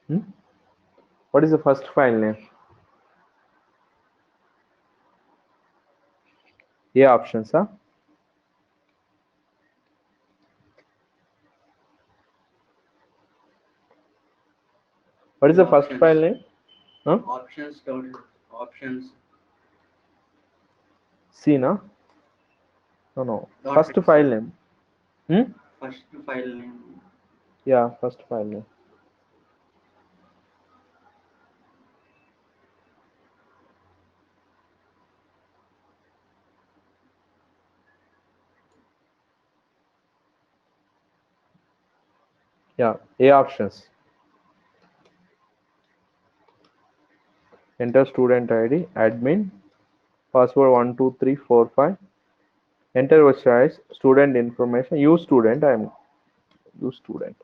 Hmm? What is the first file name? A options, huh? What is the first file name? Huh? Options. C, no? No. First file name. Hmm? First file name. Yeah, first file name. Yeah, A options. Enter student ID, admin, password 12345. Enter your choice, student information, use student. Use student.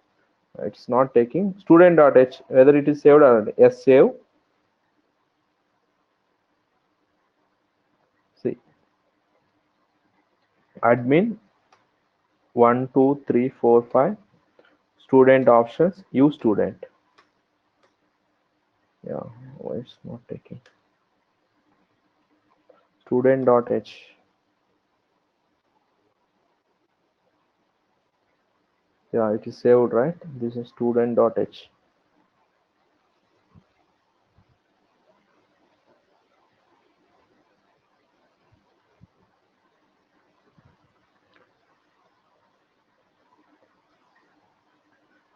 It's not taking student.h, whether it is saved or yes, save. See, admin 12345, student options, use student. Yeah, why it's not taking student.h. Yeah, it is saved, right? This is student.h.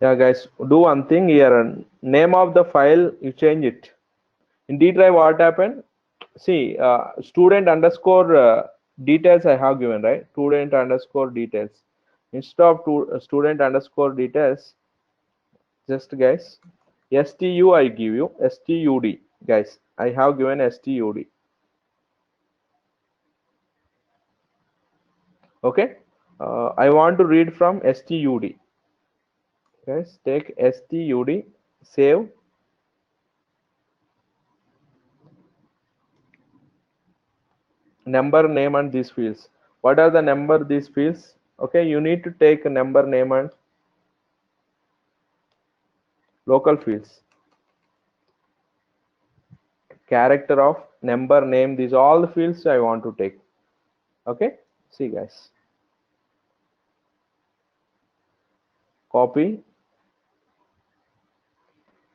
Yeah, guys, do one thing here. Name of the file, you change it. In D drive, what happened? See, student underscore details I have given, right? Student underscore details. Instead of student underscore details, just guys, stu I give you stud, guys. I have given stud. Okay. I want to read from stud. Guys, take stud, save. Number, name, and these fields. What are the number, these fields? Okay, you need to take a number, name, and local fields. Character of number, name, these all the fields I want to take. Okay, see guys, copy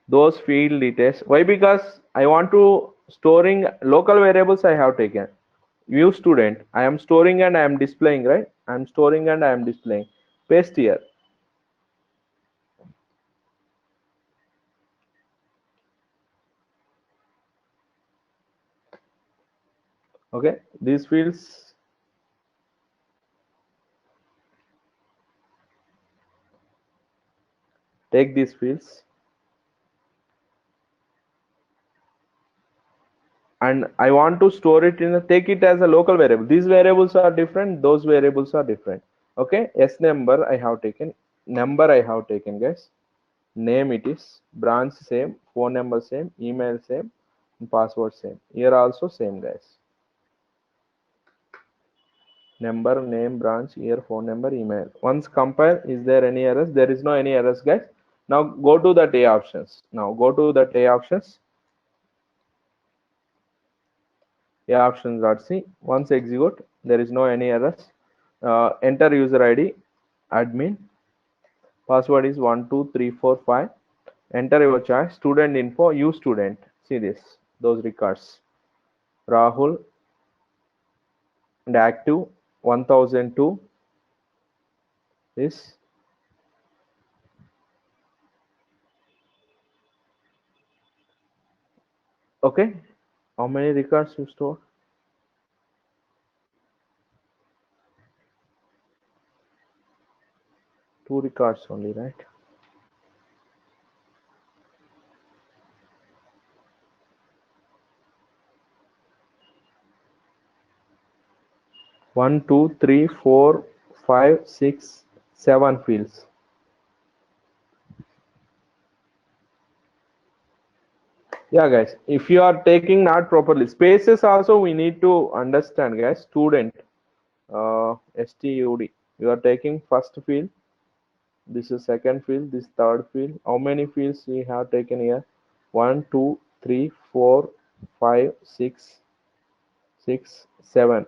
those field details. Why? Because I want to storing local variables I have taken. View student, I am storing and I am displaying, right? I am storing and I am displaying. Paste here. Okay, these fields, take these fields, and I want to store it in a, take it as a local variable. These variables are different, those variables are different. Okay, S number I have taken, number I have taken, guys. Name it is, branch same, phone number same, email same, password same. Here also same, guys. Number, name, branch, year, phone number, email. Once compile, is there any errors? There is no any errors, guys. Now go to the A options. Now go to the A options. A options.c. Once execute, there is no any errors. Enter user ID, admin. Password is 12345. Enter your choice. Student info, use student. See this, those records. Rahul and active 1002 is okay. How many records you store? Two records only, right? One, two, three, four, 5, 6, 7 fields. Yeah, guys. If you are taking not properly, spaces also we need to understand, guys. Student, stud. You are taking first field. This is second field, this third field. How many fields we have taken here? 1, 2, 3, 4, 5, 6, 7.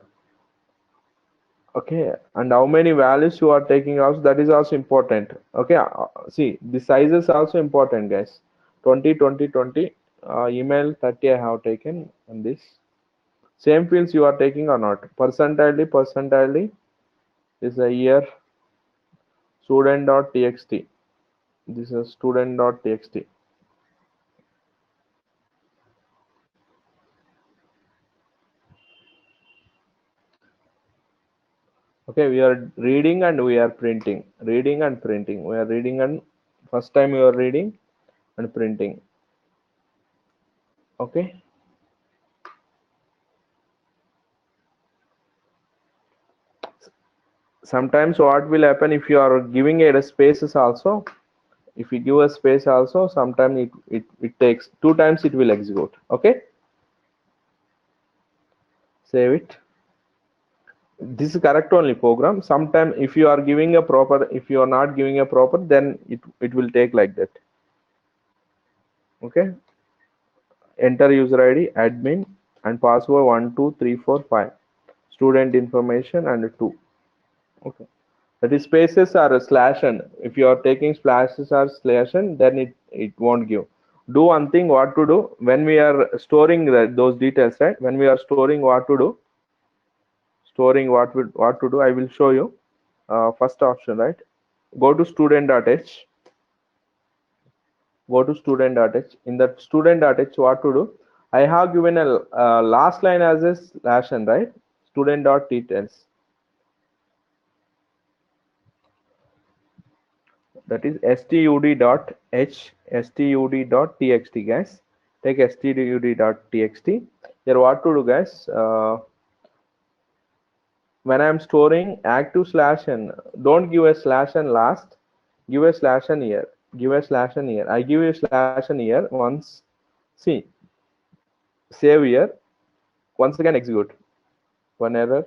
Okay, and how many values you are taking also, that is also important. Okay, see, the size is also important, guys. 20, 20, 20. Email 30 I have taken on this. Same fields you are taking or not? Percentile is a year student.txt. This is student.txt. Okay, we are reading and we are printing. Reading and printing. We are reading and first time you are reading and printing. Okay. Sometimes what will happen if you are giving it a spaces also, if you give a space also, sometimes it takes 2 times it will execute. Okay, save it. This is correct only program. Sometime if you are giving a proper, if you are not giving a proper, then it will take like that. Okay, enter user ID, admin, and password 1 2 3 4 5, student information and 2. Okay, that is spaces are a slash, and if you are taking slashes or slash, and then it won't give. Do one thing, what to do when we are storing those details, right? When we are storing, what to do? Storing what to do? I will show you. First option, right? Go to student.h. Go to student.h. In that student.h, what to do? I have given a last line as a slash n, right? Student.details. That is stud.h, stud.txt, guys. Take stud.txt. Here, what to do, guys? When I'm storing active slash n, don't give a slash n last. Give a slash n here. Give a slash n here. I give a slash n here once. See, save here. Once again, execute. One error.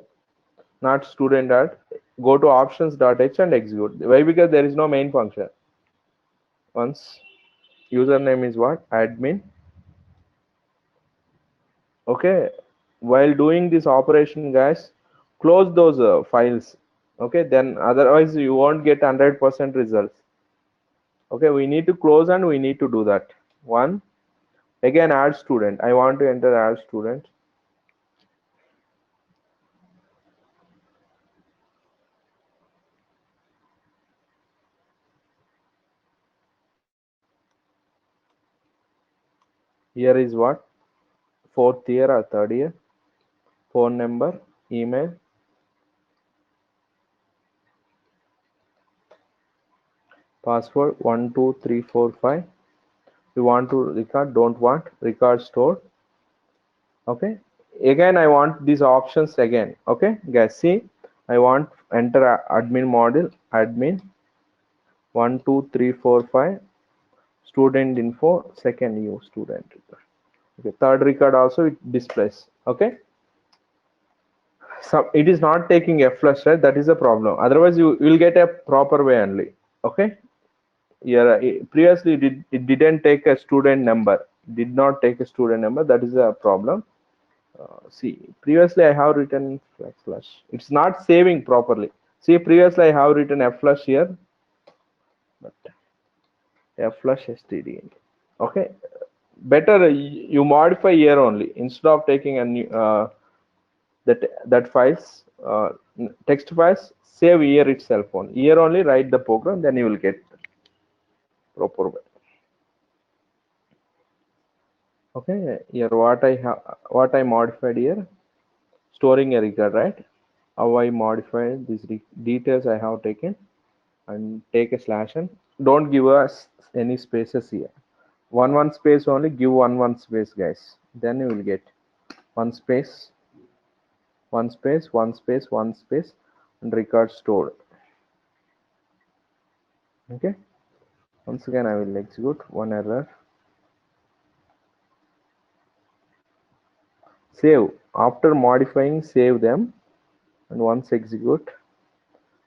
Not student dot. Go to options.h and execute. Why? Because there is no main function. Once username is what? Admin. Okay, while doing this operation, guys, close those files. Okay, then otherwise you won't get 100% results. Okay, we need to close and we need to do that. One, again, add student. I want to enter add student. Here is what? Fourth year or third year. Phone number, email, password 1 2 3 4 5. We want to record, don't want record stored. Okay, again I want these options again. Okay, guys, see, I want enter admin model, admin 1 2 3 4 5, student info, second new student record. Okay, third record also it displays. Okay, so it is not taking a flush, right? That is a problem. Otherwise you will get a proper way only. Okay, yeah, previously it didn't take a student number, did not take a student number. That is a problem. See, previously I have written flush. It's not saving properly. See, previously I have written f flush here, but f flush std. Okay, better you modify here only instead of taking a new that files text files. Save here itself on here only. Write the program, then you will get proper way. Okay, here what I modified here, storing a record, right? How I modified these details I have taken and take a slash and don't give us any spaces here. One space only, give one space, guys. Then you will get one space, one space, one space, one space, and record stored. Okay. Once again, I will execute one error. Save. After modifying, save them, and once execute.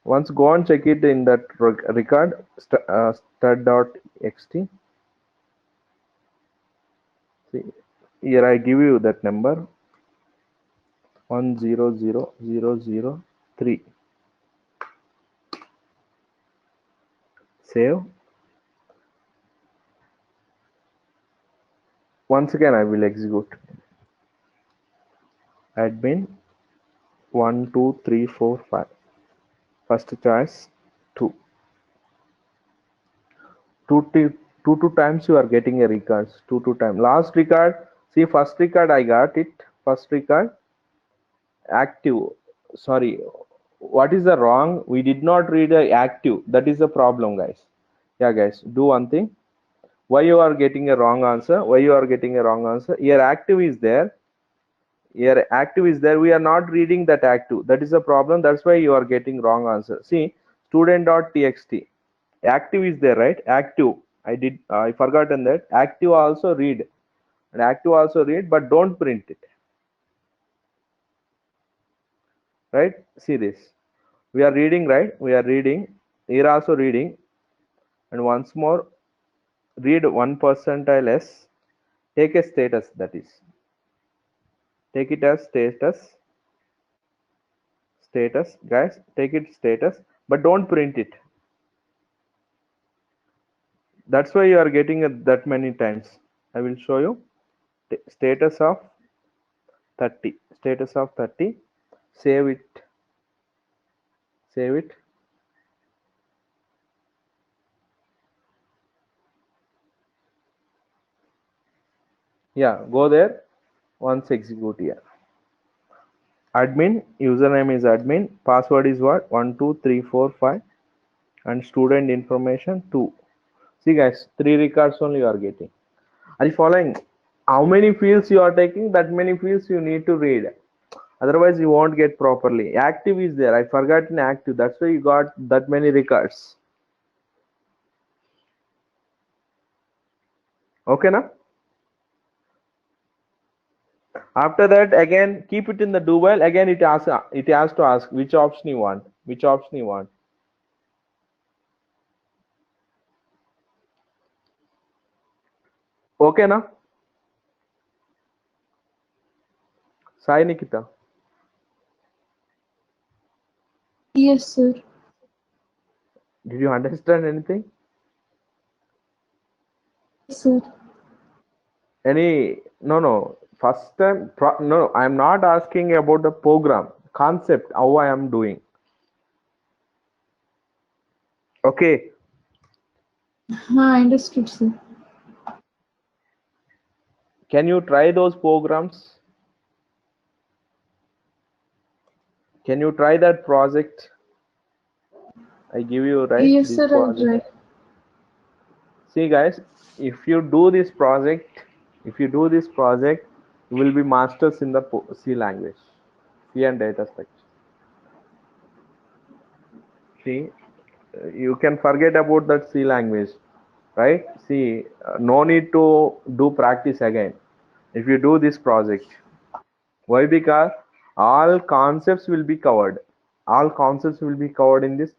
Once go and check it in that record stud.xt. See, here I give you that number 100003. Save. Once again I will execute. Admin 1 2 3 4 5. First choice 2. Two times you are getting a records. Two times. Last record. See, first record I got it. First record active. Sorry, what is the wrong? We did not read the active. That is the problem, guys. Yeah, guys, do one thing. Why you are getting a wrong answer? Why you are getting a wrong answer? Here active is there. Here active is there. We are not reading that active. That is the problem. That's why you are getting wrong answer. See, student.txt. Active is there, right? Active. I forgotten that. Active also read. And active also read, but don't print it. Right? See this. We are reading, right? We are reading. Here also reading. And once more, read 1 percentile s. Take a status, that is. Take it as status. Status, guys. Take it status, but don't print it. That's why you are getting it that many times. I will show you. Status of 30. Status of 30. Save it. Save it. Yeah, go there. Once execute here. Admin, username is admin. Password is what? 1 2 3 4 5. And student information 2. See, guys, 3 records only you are getting. Are you following? How many fields you are taking? That many fields you need to read. Otherwise, you won't get properly. Active is there. I forgot in active. That's why you got that many records. Okay, now? After that, again, keep it in the do while. Again, it has to ask which option you want. Which option you want. Okay, now? Sai Nikita. Yes, sir. Did you understand anything? Yes, sir. No. First time, no, I'm not asking about the program concept, how I am doing. Okay. I understood, sir. Can you try those programs? Can you try that project? I give you, right? Yes, This sir, I'll project. try. See, guys, if you do this project, you will be masters in the C language, C and data structure. See, you can forget about that C language, right? See, no need to do practice again if you do this project. Why? Because all concepts will be covered. All concepts will be covered in this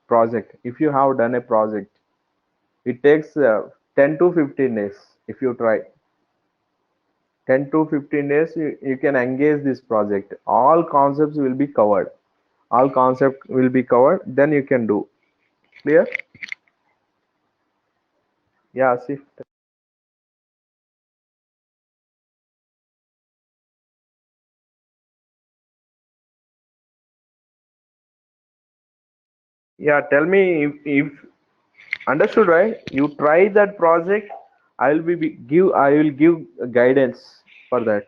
project. If you have done a project, it takes 10 to 15 days. If you try 10 to 15 days, you can engage this project. All concepts will be covered. All concept will be covered. Then you can do. Clear? Yeah, see. Yeah, tell me if understood, right? You try that project. I will give guidance for that.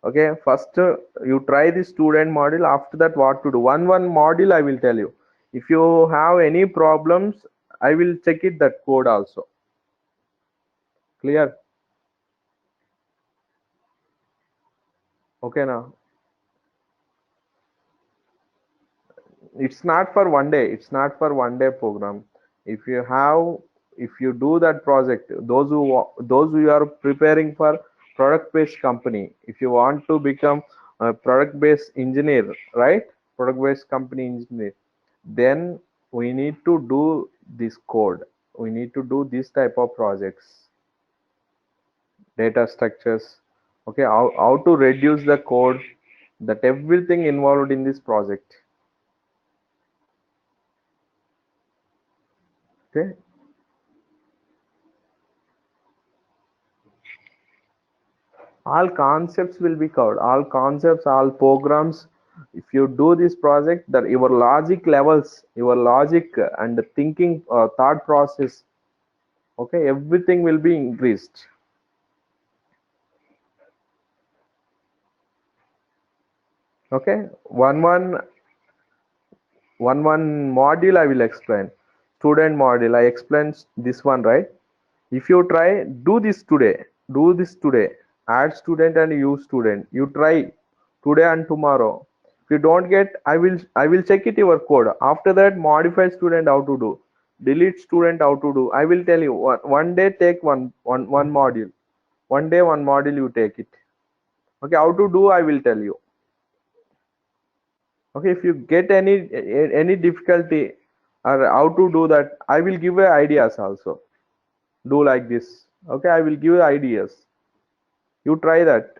Okay, first you try the student module. After that, what to do? One module I will tell you. If you have any problems, I will check it that code also. Clear? Okay, now it's not for one day. It's not for one day program. If you do that project, those who are preparing for product based company, if you want to become a product based engineer, right? product based company engineer, then we need to do this code, we need to do this type of projects, data structures, okay, how to reduce the code, that everything involved in this project. Okay, all concepts will be covered, all concepts, all programs. If you do this project, that your logic levels, your logic and thinking thought process, okay, everything will be increased. Okay, one module I will explain. Student module, I explained this one, right? If you try, do this today, do this today, add student and use student, you try today and tomorrow. If you don't get, I will check it your code. After that, modify student how to do, delete student how to do. I will tell you, one day take one module, one day one module you take it. Okay, how to do I will tell you. Okay, if you get any difficulty or how to do that, I will give you ideas also. Do like this. Okay, I will give you ideas, you try that.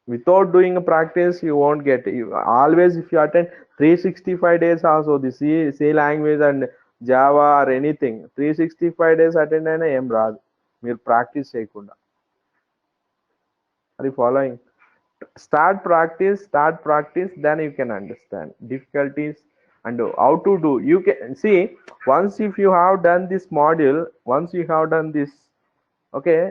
Without doing a practice you won't get. You always, if you attend 365 days also, the C language and Java or anything, 365 days attend అయినా ఏం రాదు మీరు practice చేయకుండా. Are you following? Start practice, then you can understand difficulties and how to do. You can see, once if you have done this module, once you have done this, okay,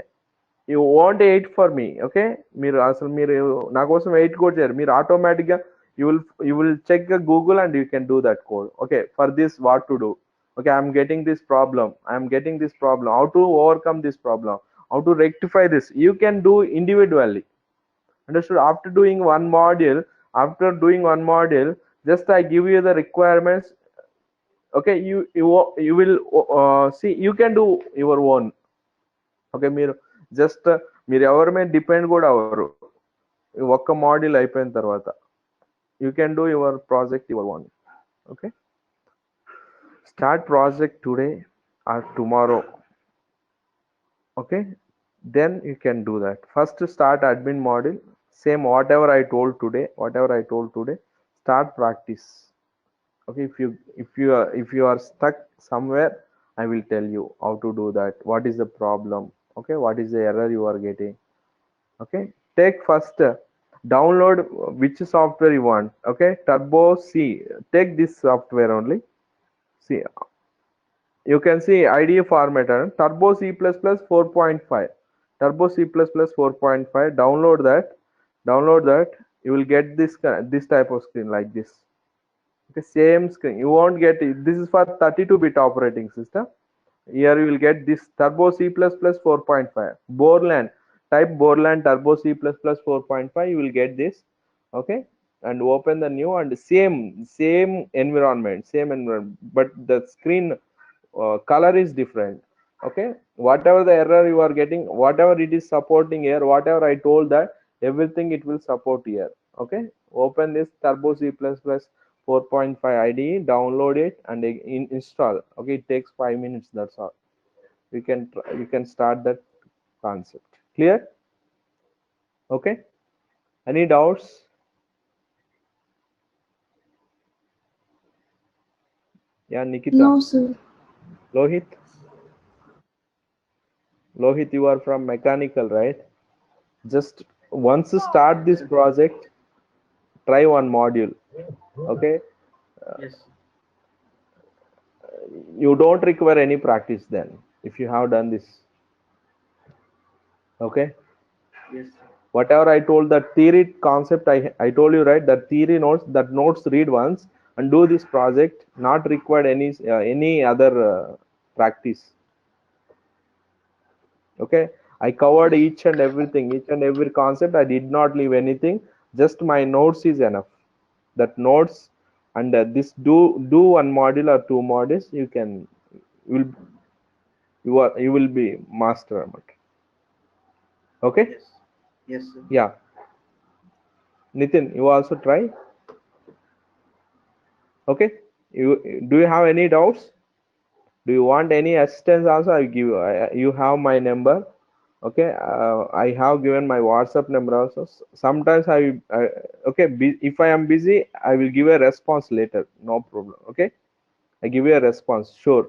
you won't wait for me. Okay, మీరు అసలు మీరు నా కోసం wait కూడా చేయరు, మీరు automatic గా you will check the Google and you can do that code. Okay, for this what to do. Okay, I'm getting this problem, how to overcome this problem, how to rectify this, you can do individually. Understood? After doing one module, just I give you the requirements. Okay, you will see, you can do your own. Okay, మీరు just మీరు ఎవరి మీద depend కూడా అవ్వరు ఒక్క module అయిపోయిన తర్వాత. You can do your project your own. Okay, start project today or tomorrow. Okay, then you can do that. First start admin module, same whatever I told today, start practice. Okay, if you are stuck somewhere, I will tell you how to do that, what is the problem, okay, what is the error you are getting. Okay, take first download which software you want. Okay, Turbo C, take this software only. See, you can see IDE formatter, Turbo C++ 4.5, Turbo C++ 4.5. Download that. You will get this type of screen like this. Okay, same screen. You won't get it. This is for 32-bit operating system. Here you will get this Turbo C++ 4.5. Borland. Type Borland Turbo C++ 4.5. You will get this. Okay, and open the new and same environment, but the screen color is different. Okay, whatever the error you are getting, whatever it is supporting here, whatever I told that, everything it will support here. Okay, open this Turbo C++ 4.5 IDE, download it and install. Okay, it takes 5 minutes, that's all. You can start that concept. Clear? Okay, any doubts? Yeah, Nikita. No, sir. Lohit, you are from mechanical, right? Just once you start this project, try one module. Okay, Yes. you don't require any practice then if you have done this. Okay, Yes. whatever I told, the theory concept I told you, right? That theory notes, read once and do this project, not required any other practice. Okay, I covered each and every concept, I did not leave anything, just my notes is enough. That notes and this do one module or two modules, you will you will be master of it. Okay. Yes. Yes, sir. Yeah, Nitin, you also try. Okay, do you have any doubts? Do you want any assistance also? I give you, you have my number. Okay, I have given my WhatsApp number also. Sometimes okay, if I am busy, I will give a response later, no problem. Okay, I give you a response, sure.